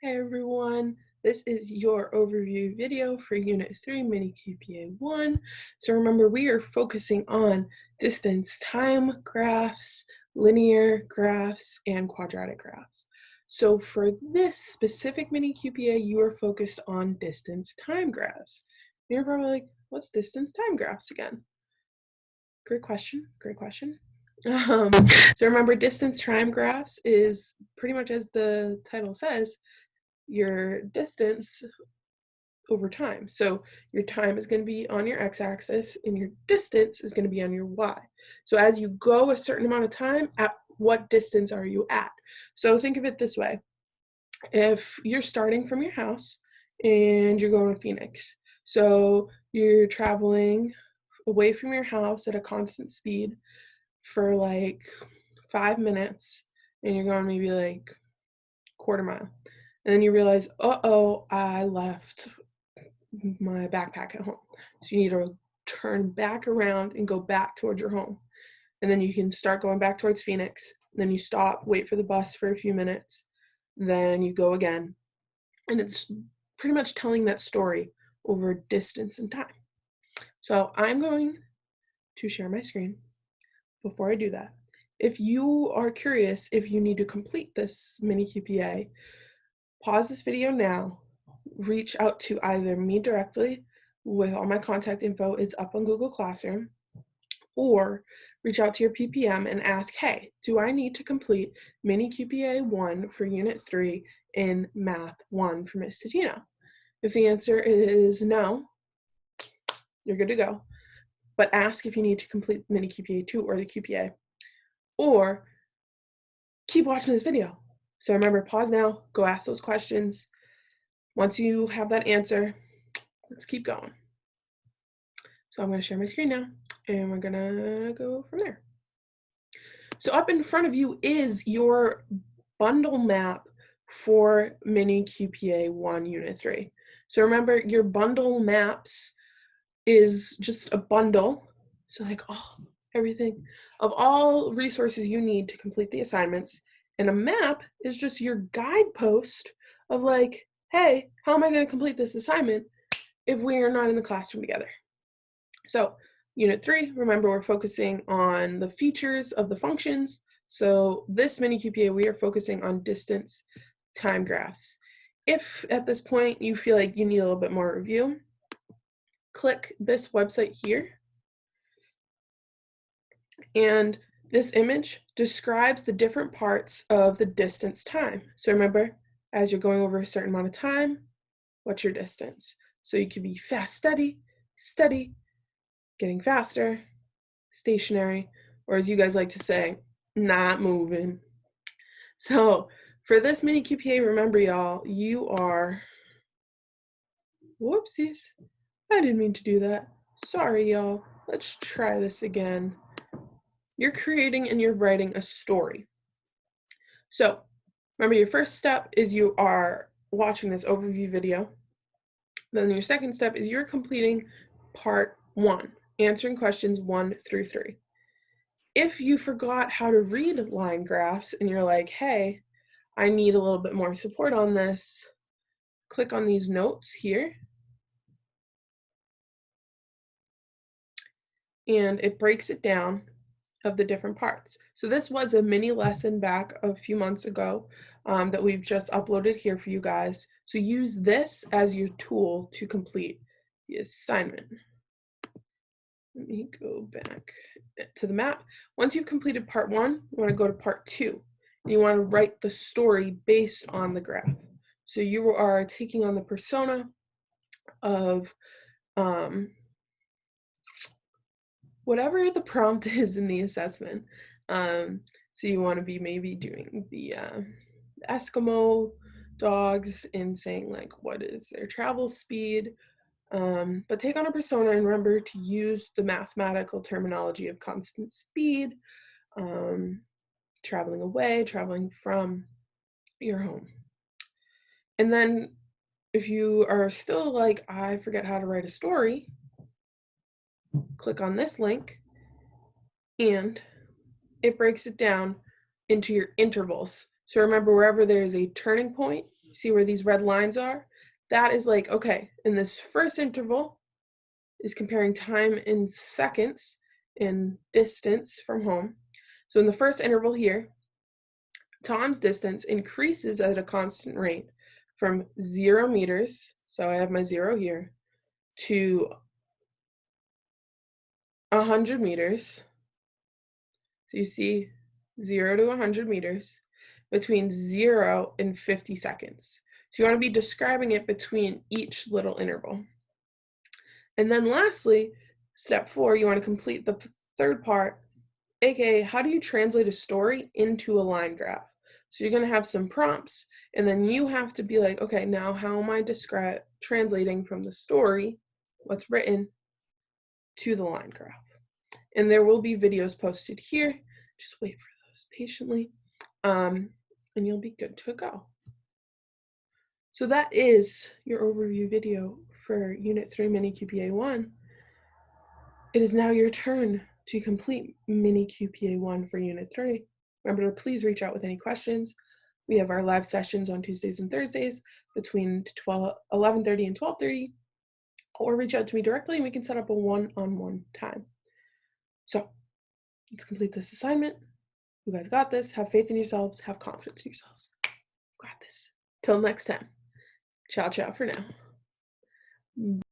Hey everyone, this is your overview video for Unit 3 Mini-QPA 1. So remember, we are focusing on distance time graphs, linear graphs, and quadratic graphs. So for this specific Mini-QPA, you are focused on distance time graphs. You're probably like, what's distance time graphs again? Great question, great question. So remember, distance time graphs is pretty much, as the title says, your distance over time. So your time is going to be on your x-axis and your distance is going to be on your y. So as you go a certain amount of time, at what distance are you at? So think of it this way. If you're starting from your house and you're going to Phoenix, so you're traveling away from your house at a constant speed for like 5 minutes, and you're going maybe like quarter mile. And then you realize, uh-oh, I left my backpack at home. So you need to turn back around and go back towards your home. And then you can start going back towards Phoenix. Then you stop, wait for the bus for a few minutes. Then you go again. And it's pretty much telling that story over distance and time. So I'm going to share my screen. Before I do that, if you are curious if you need to complete this Mini-QPA, pause this video now, reach out to either me directly with all my contact info is up on Google Classroom, or reach out to your PPM and ask, hey, do I need to complete Mini-QPA 1 for Unit 3 in Math 1 for Ms. Tatino? If the answer is no, you're good to go. But ask if you need to complete Mini-QPA 2 or the QPA, or keep watching this video. So remember, pause now, go ask those questions. Once you have that answer, let's keep going. So I'm going to share my screen now, and we're going to go from there. So up in front of you is your bundle map for Mini-QPA 1 Unit 3. So remember, your bundle maps is just a bundle, so like everything of all resources you need to complete the assignments, and a map is just your guidepost of like, hey, how am I going to complete this assignment if we are not in the classroom together? So Unit 3, remember, we're focusing on the features of the functions. So this Mini-QPA, we are focusing on distance time graphs. If at this point you feel like you need a little bit more review, click this website here, and this image describes the different parts of the distance time. So remember, as you're going over a certain amount of time, what's your distance? So you could be fast, steady, steady, getting faster, stationary, or as you guys like to say, not moving. So for this Mini-QPA, remember y'all, you are, whoopsies, I didn't mean to do that. Sorry, y'all. Let's try this again. You're creating and you're writing a story. So remember, your first step is you are watching this overview video. Then your second step is you're completing part 1, answering questions 1 through 3. If you forgot how to read line graphs and you're like, hey, I need a little bit more support on this, click on these notes here. And it breaks it down of the different parts. So this was a mini lesson back a few months ago that we've just uploaded here for you guys. So use this as your tool to complete the assignment. Let me go back to the map. Once you've completed part 1, you want to go to part 2. And you want to write the story based on the graph. So you are taking on the persona of whatever the prompt is in the assessment. So you want to be maybe doing the Eskimo dogs and saying like, what is their travel speed? But take on a persona and remember to use the mathematical terminology of constant speed, traveling away, traveling from your home. And then if you are still like, I forget how to write a story, click on this link and it breaks it down into your intervals. So remember, wherever there's a turning point See where these red lines are? That is like, okay, in this first interval is comparing time in seconds in distance from home. So in the first interval here, Tom's distance increases at a constant rate from 0 meters, so I have my 0 here, to 100 meters. So you see 0 to 100 meters between 0 and 50 seconds. So you want to be describing it between each little interval. And then lastly, step 4, you want to complete the third part, aka how do you translate a story into a line graph? So you're going to have some prompts, and then you have to be like, okay, now how am I translating from the story, what's written, to the line graph? And there will be videos posted here. Just wait for those patiently, and you'll be good to go. So that is your overview video for Unit 3 Mini-QPA 1. It is now your turn to complete Mini-QPA 1 for Unit 3. Remember to please reach out with any questions. We have our live sessions on Tuesdays and Thursdays between 11:30 and 12:30, or reach out to me directly and we can set up a one-on-one time. So let's complete this assignment. You guys got this. Have faith in yourselves. Have confidence in yourselves. You got this. Till next time. Ciao, ciao for now.